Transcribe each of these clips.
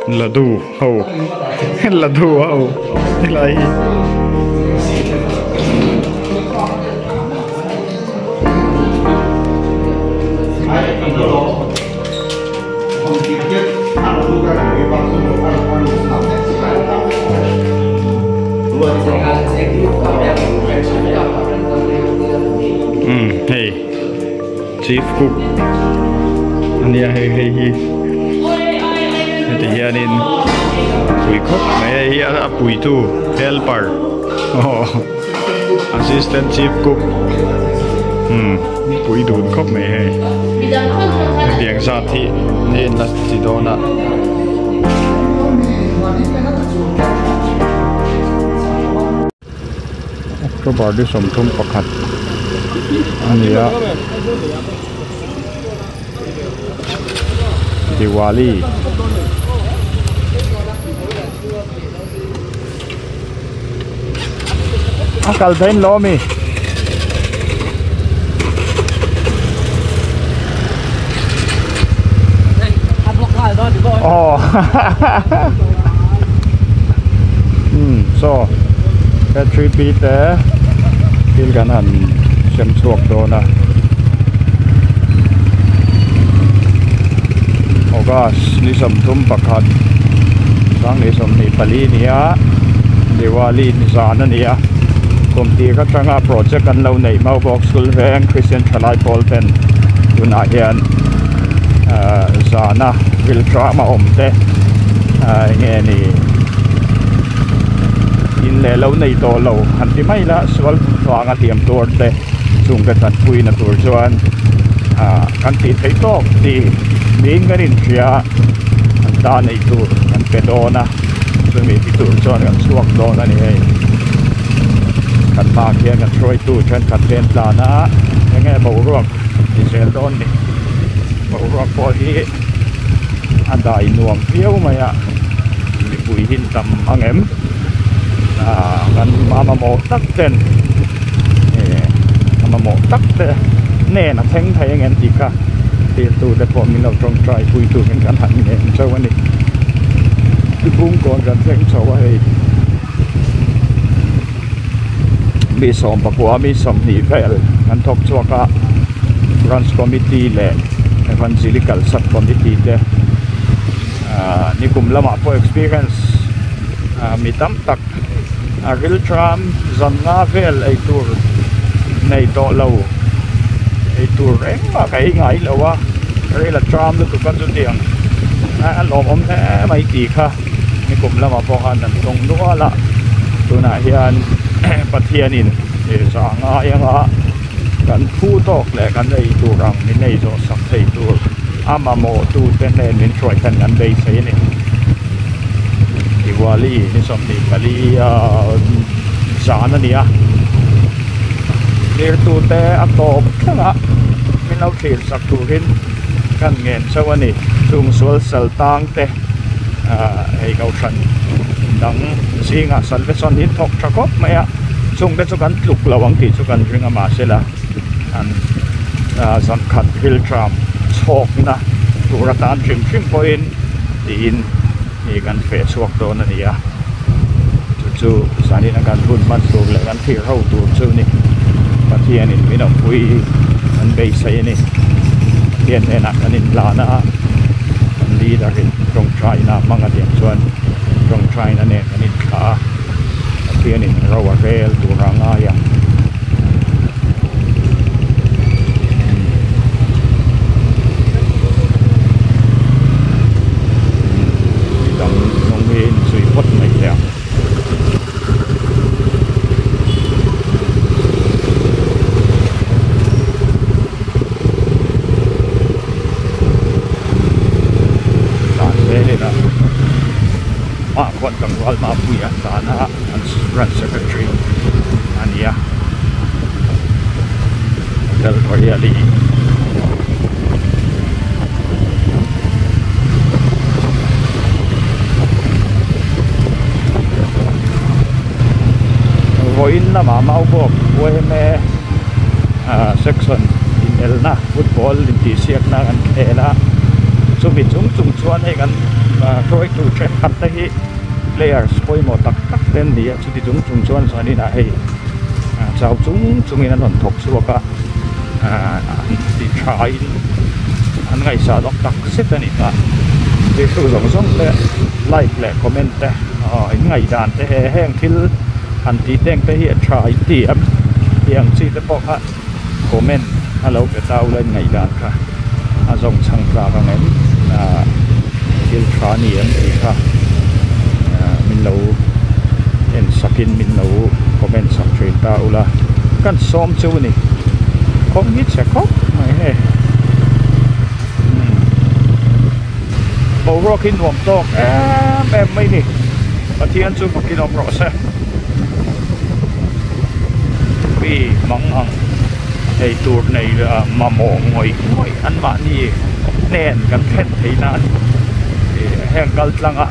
Ladu hầu ladu hầu lại hey Chief Cook anh hey hey thì hiện in bùi khóc mấy bùi tu helper assistant chief cook bùi đun khóc mấy hay tiếng sát thì nên là chỉ đó là các bạn đi sống thôn bạc hạt anh ấy Diwali akal ben lo mi oh so that repeat there til kan han sem suok do na oh gosh ni som tum pakhat sang ni som ni pali nia Diwali ni zana nia công ty các trang project kan lâu này mau box school veng Christian Chalai Paul pen tuna hian zana vil tra ma om te nghe ni in le lâu này to lâu han ti mai la swal wanga tiam tur te chung ka tat pui na tur chuan kan ti thei tok ti min garin ria da nei tur kan pedona so mi ti tur chuan kan suak do na ni hei kan ma kia kan troi tu chen kan ten pla na nghe bầu ruộng thì sẽ đón đi bầu ruộng có đi anh đại nuông phiêu mà ya bị bụi hin tầm anh em kan mà một tắc tên mà một tắc tên nè là thanh thấy anh em gì cả thì tu để bọn mình làm trong trại bụi tu mình kan hẳn nè cho anh đi cái bung còn gần thanh cho vậyมีสองปกว่ามีสองหนีเฟลกันทบชัวกะ Branch Committee และ Evangelical Sub Committee เดนี่กลุ่มละมาพอ experience มีตั้มตักริลทรัมจันงาเฟลไอตัวในโตเราไอตัวเร่งมาไกลไงแล้ววะริลทรัมแล้วก็กันจนเดียงลมอมแท้ไม่ตีค่ะนี่กลุ่มละมาพอกันนั่นตรงนู้นละตัวไหนเฮียนปัทเทียนินสางายังอ่ะกันผู้ตกและกันในตัวรังในโจสักในตัวอามาโมตูเป็นแนนินช่วยกันกันได้ใช่ไหมDiwaliนี่สมดีกาลีสารนั่นเนี่ยเรียกตัวแต่อัตบทั้งอ่ะไม่เอาเขียนสักตัวหินกันเงินสักวันนี้จุงสวลสลตังเตให้เขาชันดังสิ่งอ่ะสันเวสันหินทอกชักบไม่อ่ะchungได้ชุกันลุกระวังที่ชุกันริงอามาเสละอันสันขัดฮิลทรัมชกนะตัวรัตานชิมพอยน์ดีนนี่กันเฟชวกโดนนี่อ่ะจู่ๆสานินการบุญมันสูงเลยกันที่เราตัวจู่นี่มาเที่ยนี่ไม่ต้องคุยมันเบย์ใส่นี่เที่ยนเอ็นักกันนี่ลานะมันดีดารินตรงใจนะมังกรเดียงส่วนตรงใจนั่นเองกันนี่ขาเที่ยนี่เราว่าเรลตัวร่างง่ายดังน้องเวนสุยพดไม่แล้วคนกังวลมาคุยกันตอนนะอันรันเซคเรตรีอันนี้เดลโอเรียลี in là mà mau buộc quay mẹ section in el na football in tí siết naกันแค่ละสุบิจุงจุงชวนให้กันrồi tụ trên cắt đấy players coi một tắc tắc tên đi chứ thì chúng chọn cho nên là hay chào chúng in nó thuộc số cả đi try anh ngày sau đó tắc xếp này cả để tôi giống để like để comment để ngày đàn để hẹn til anh tí đen để hiện try điểm hiện chỉ để bỏ hết comment hello cái tao lên ngày đàn cả giống sang ra cái này til try niệm thì cả mình lâu en sakin mình lâu comment sắc truyền tao là căn xóm chú này không biết sẽ khóc mày hè bầu rock in vòng to em mấy nè và thiên chú một cái đồng rõ xe vì mong hằng thầy tuột này là mà mỏ ngồi ăn bạn gì nền gần khét thấy nan hẹn gal lăng ạ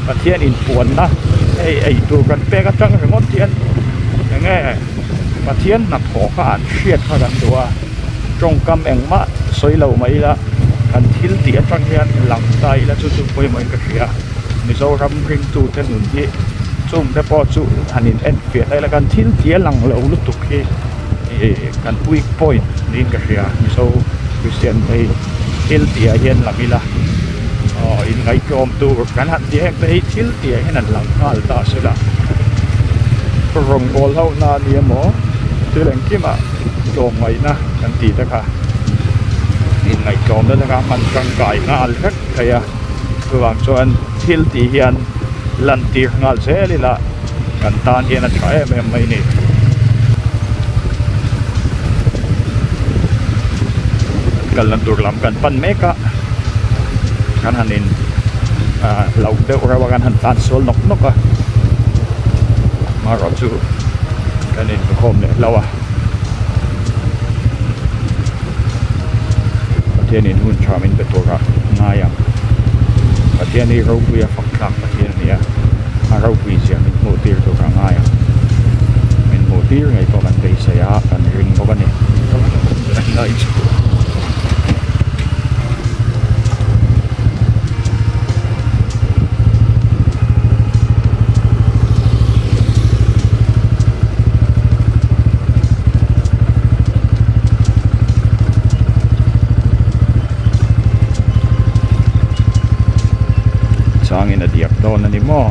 và thiên in buồn đó ai tuột gần pe cái trăng rồi ngót thiên nghe và thiên nằm khó khăn siết khó khăn đùa trong cam em mát xoay lầu mấy là anh thiếu tía trăng hiền lặng tay là chú quay mấy cái kia mình sau rắm ring tu tên người gì chung để bỏ chú anh in end việt đây là anh thiếu tía lặng lầu lúc tục khi anh weak point nên cái kia mình sau Christian đây thiếu tía hiền là vì là in ngày chôm tu cái hạn tía đây thiếu tía hiền là lặng hal ta sẽ là rồng ball hậu na nia mỏ từ lần kia mà chôm ngày na anh tía đó cả in ngày chôm đó là mình trăng cài ngal hết cái vàng cho anh thiếu tía hiền lần tiệc ngal sẽ là cần tan hiền là trái em mấy nè cần lần tuột làm cần pan mấy cả kan hanin lau deuh ra wagan han tan sol nok nok a ma ro chu kanin khom le lawa patienin hun chamin betora ngaya patieni ro buya fakhlak patieni a ro bui sia min mo tir to ngaya min mo tir ngai to kan dei sa ya kan ring ko kan ni nai in a diak don ani mo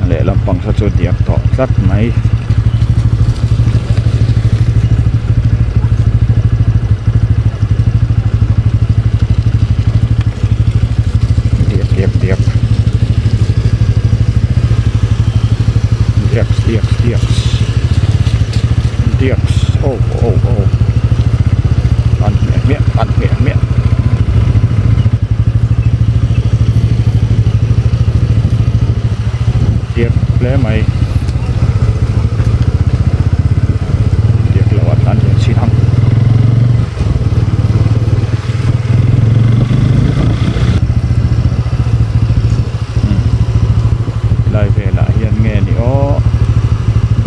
le lampang sa chu diak to tlat mai diak oh ăn miệng tiệc lẽ mày tiệc là hoạt ăn hiện xin hăng lại về lại hiện nghe ni o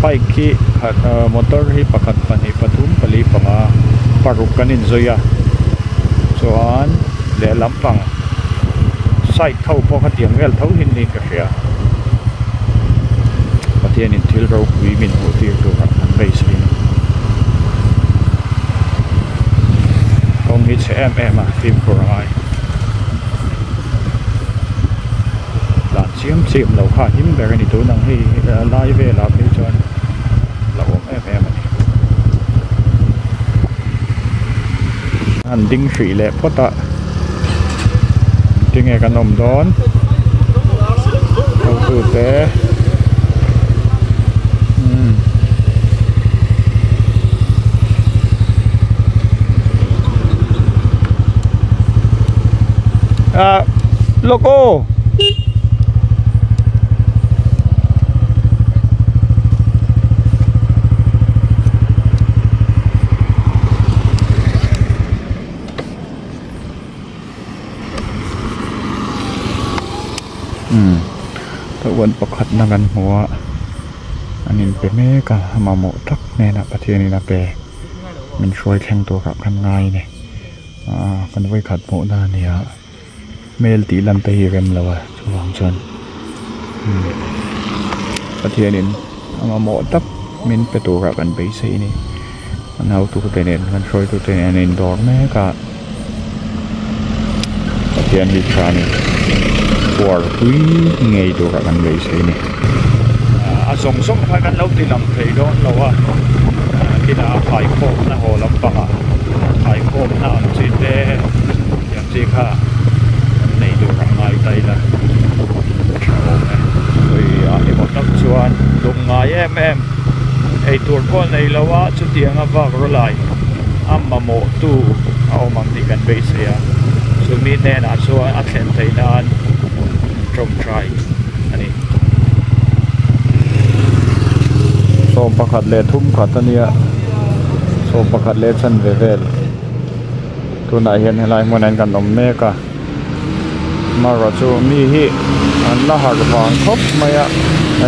bike ki motor hi pakat pani patum pali panga parukanin zoya chuan le lampang sai thau po kha tiang vel thau hin ni ka hria pathian in thil ro pui min ho tir tu an base lin kong hi che em a phim ko rai lan chiam lo kha him ber ni tu nang hi lai ve la pe chuan lo em anh đinh thủy lệ phốt ạ tiếng nghe cả nồng đón đầu tư tế locoตะวันประคัดนักันหัว anh in pe me ka mà mộ thắc nè na pathian in pe mình xuôi khenตัวกับคันง่ายเนี่ยกันไว้ขัดโมด้านเนี่ยเมลตีลันตีเรมแล้ววะช่วงชนประเทศนี้มาโมตับมินไปตัวกับกันไปสินี่มันเอาตัวเตนกันช่วยตัวเตนในดอกแม่กะประเทศนี้ชานี่ปวดคุยไงตัวกับกันไปสินี่ส่งพากันเล่าตีลำเพลโดนแล้ววะที่น่าขายโคมนะโหลำปะขายโคมน้ำจีเต้อย่างจีค่ะในดูรังไงไตละโอ้แม่เฮ้ยอันนี้หมดนักชวนลงไงไอตัวก้อนในละวะชุดเตียงว่าก็ไรมาโมตู้เอามังติกันไปเสียสุมีแน่นอนชวนอัดเส้นไทยนานตรงใจอันนี้โซมประคัดเลทุ่มขัดตัวเนี้ยโซมประคัดเลชันเวเวลตัวไหนเห็นอะไรมันนั่นกันนมเมกะมารอจูมีฮีอันละหักฟางครบไหมอะไอ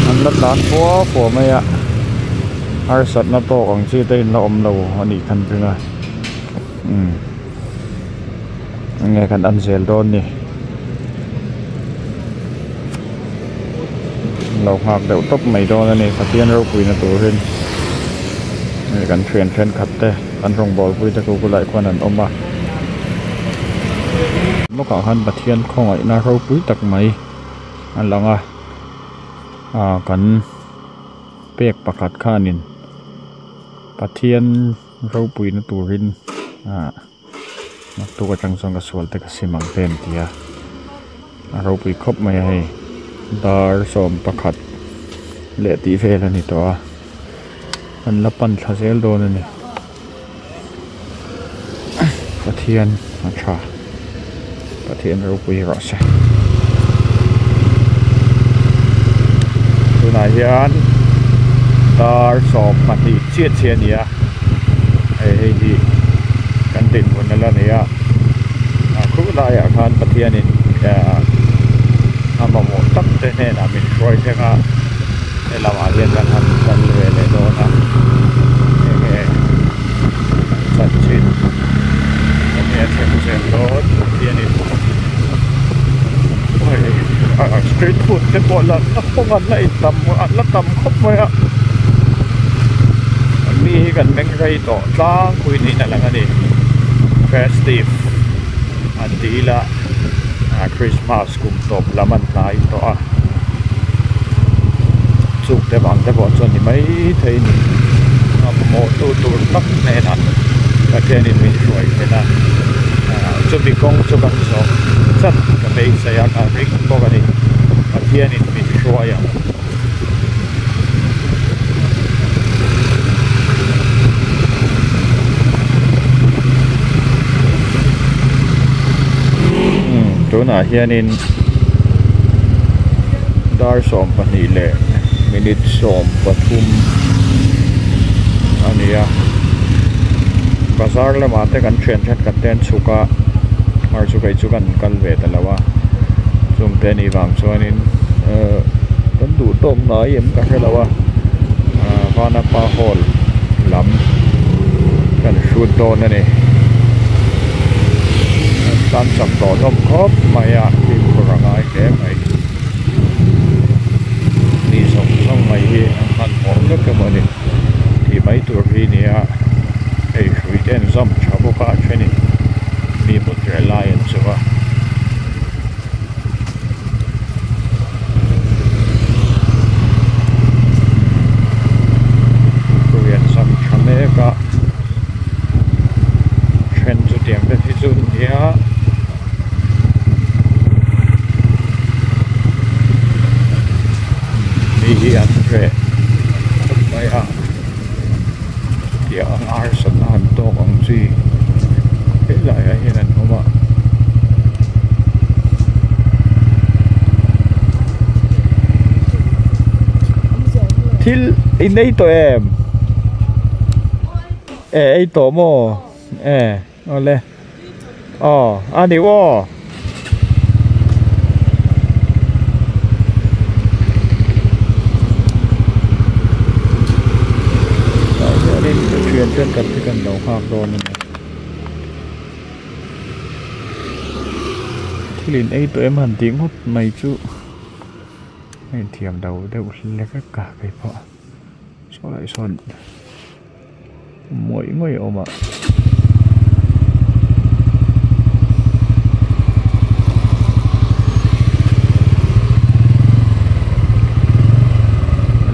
อันละล้านฟัวไหมอะอาร์สัตนับโตของชีเตนละอมเราอันนี้คันเป็นไงไงกันอันเซลโดนนี่เราหักเดี๋ยวตบไม่โดนนี่ขัดเทียนเราคุยในตัวเห็นนี่กันเทรนขัดเตะกันส่งบอลคุยตะกูกุไหลกว่านั้นอมมาเมื่อก่อนหันปะเทียนของไอ้นาเราคุยตักไหมอันหลังกันเปียกประกาศข้านินปะเทียนเราคุยในตัวเห็นตัวกระจังส่งกระสวลแต่กระสิมังเต็มเตียเราคุยครบไม่ให้ดาร์สมประคัดเละตีเฟลนี่ตัวมันละปันทาเซลโดนนี่ปะเทียนชาปะเทียนรูปีรอใช่ตัวไหนยันดาร์สมมันดีเชียเนี่ยไอ้ที่กันติดคนนั่นแล้วเนี่ยคือได้อาคารปะเทียนนี่มาโมตักเตนน่ะมินช่วยเช่นกันเราอาเรียนกันทันกันเลยเลยโดนนะสัจจิตเนี่ยเช่นโดนเทียนิโอ้ยสตรีทฟู้ดเต็มหมดแล้วนักพวกนั้นไล่ตำอันละตำครบเลยอ่ะมีกันแบงไรต่อจ้างคุยนี่นั่นแหละกันดิเฟสติฟอันดีละคริสต์มาสกุมตบละมันตายตัวสุกแต่บางแต่บอกส่วนนี้ไม่เท่นี่โมตัวตักแน่นอนแต่แค่นี้ไม่ช่วยแค่นั้นจุดที่กงจุดกันสองสัตว์ก็ไม่ใช่ยากริกบอกกันนี่แต่แค่นี้ไม่ช่วยตัวน่ะเฮียนินดาร์สอมปนีเล่มินิทสอมปทุมอันนี้ภาษาละมาแต่กันเทรนชัดกันเต้นสุกะมาสุกะสุกันกันเวทแล้วว่าส่งเต้นอีบางส่วนนี้กันดูต้มน้อยเอ็มกันแล้วว่าพานาปาโฮลลำกันชูดโดนนั่นเองการสับต่อทบครบไม่อยากที่พลังงานแก่ไหมนี่ส่งต้องไม่ที่อันผมก็เกิดมาดิที่ไม่ตัวที่นี่ไอ้ช่วยเต้นซ้ำชาวบ้านเช่นนี้มีบทเรียนลายอันใช่ปะเรียนซ้ำชาวเมกะเทรนจุดเดียงเป็นที่สุดเนี่ยนี่อันเร่ไม่เดี๋ยวอาร์สันหันโตของจีเฮ้ยหลายอย่างนั้นเขาว่าที่อินได้ตัวไอตัวโมเอาเลยอันนี้ว่า hạc đồ này thì liền ấy tụi em hẳn tiếng hút mày chú mày thiềm đầu đều lấy cả cái phọ cho lại son mỗi người ôm ạ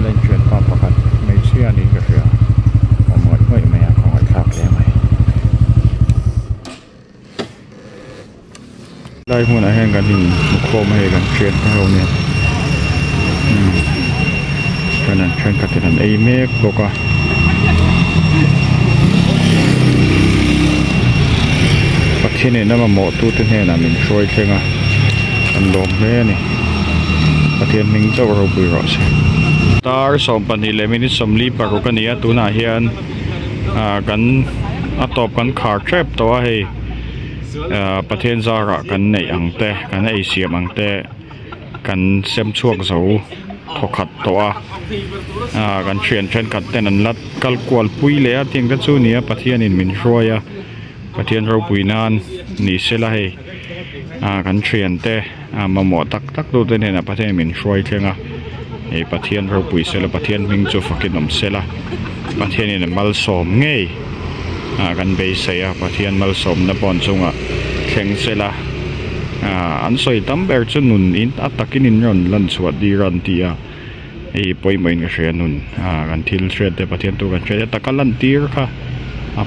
lên chuyển qua bậc hạt mấy xe đi cái gì mỗi người mày còn phải khác thế mày đây muốn là hẹnกันđi một hôm hayกันchuyển cái hôm này cho nên chuyển cái tiền ấy mấy bộ quaประเทศนี้น่ามาเหมาะตู้ที่นี่นะมันช่วยเช่นอ่ะอันลมเลยนี่ประเทศมิงเจ้าเราบุยรอดใช่ตาสองปันนี้เลยไม่ได้สมรีปรากฏกันนี้ตัวน่าเฮียนกันตอบกันขาดแทบตัวให้ประเทศซาระกันในอังเตกันในเอเชียอังเตกันเซมช่วงเสาทอขัดตัวกันเชียนเช่นกันแต่นั้นรัดกัลกวลปุยเลยเทียงกันสู้นี้ประเทศนี้มันช่วยประเทศเราปุยนานนี่เสียละให้กันเชียนแต่มาหมอตักดูตัวนี้นะประเทศมันช่วยเช่นไอ้ประเทศเราปุยเสียละประเทศมิงจูฟักกินนมเสียละประเทศนี้มัลสมง่ายกันเบสเสียประเทศมัลสมนับบอลจงแข่งเสียละอันสวยตั้มเบอร์จุนุนอินอัตตะกินินรอนลันสวัสดีรันตีไอ้ป่วยเหมือนกับเชียนุนกันทิลเชียแต่ประเทศตัวกันเชียตะกันลันตีร์ค่ะ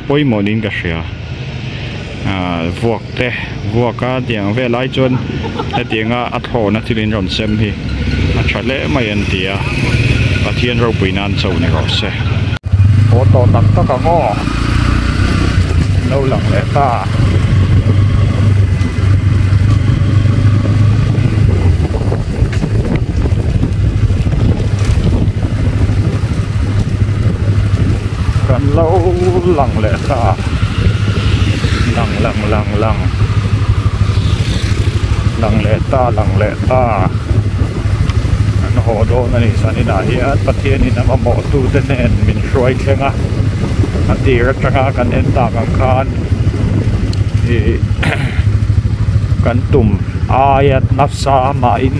ป่วยเหมือนกับเชียพวกเตะพวกก็เตียงเวลาจนแต่เตียงอัดโหนักที่เรียนรอนเซมพี่อัดเฉลไม่ยันเตียประเทศเราปุยนานเจ้าในรอเซ่โอ้ต่อตักตะกะง้อเราหลังเลต้ากันเราหลังเลต้าลังเลต้าอันโหโดนั่นนี่สันนิษฐานที่ประเทศนี้นะมาหมอตู้เต้นมินช่วยเช่นอันที่รัชกากันเอ็นตากังคารกันตุ่มอายัดนับสามาอิน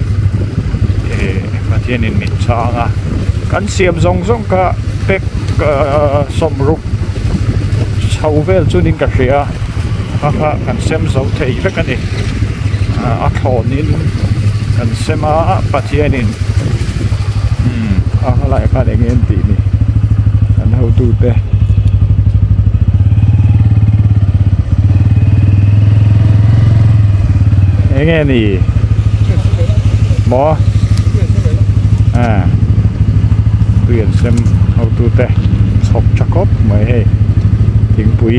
ประเทศนี้มินช่างกันเสียมทรงก็เป็กสมรุปชาวเวลจุนินกเสียกันเซมเสาเทียกันเองอัฐอนินกันเซมาปัจจัยนินอะไรกันเองตีนี่กันเขาดูเตะเองนี่หมอเปลี่ยนเซมเขาดูเตะชอบจักรบไม่ให้ทิ้งปุ๋ย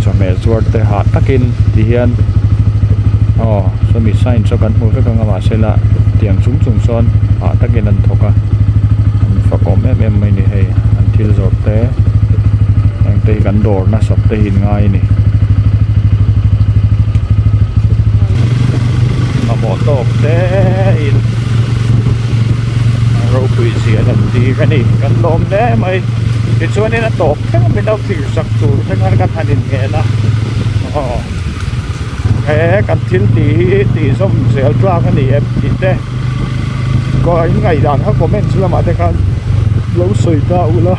cho mẹ ruột để hạt tắc in thì hiện so mi sign choกันmua với con ngà xe là tiền súng trùng son hạt tắc in ăn thóc và có mẹ mình này hay ăn thịt ruột té anh tây gắn đồ nó sập tây hình ngay này mà bỏ tôm té in rồi quỷ gì ở thì cái này gắn lôm đấy mày thìช่วงนี้นะตกแค่ไม่ได้ถือสักตัวทั้งนั้นก็ทันเห็นนะแค่กันทิ้งตีส้มเสียจ้ากันนี่เอฟติดเต้ก็ยังไงด่านเขาคอมเมนต์ชื่อมาแต่กันเราสวยตาอุละ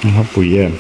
นะครับปุ๋ยเย็น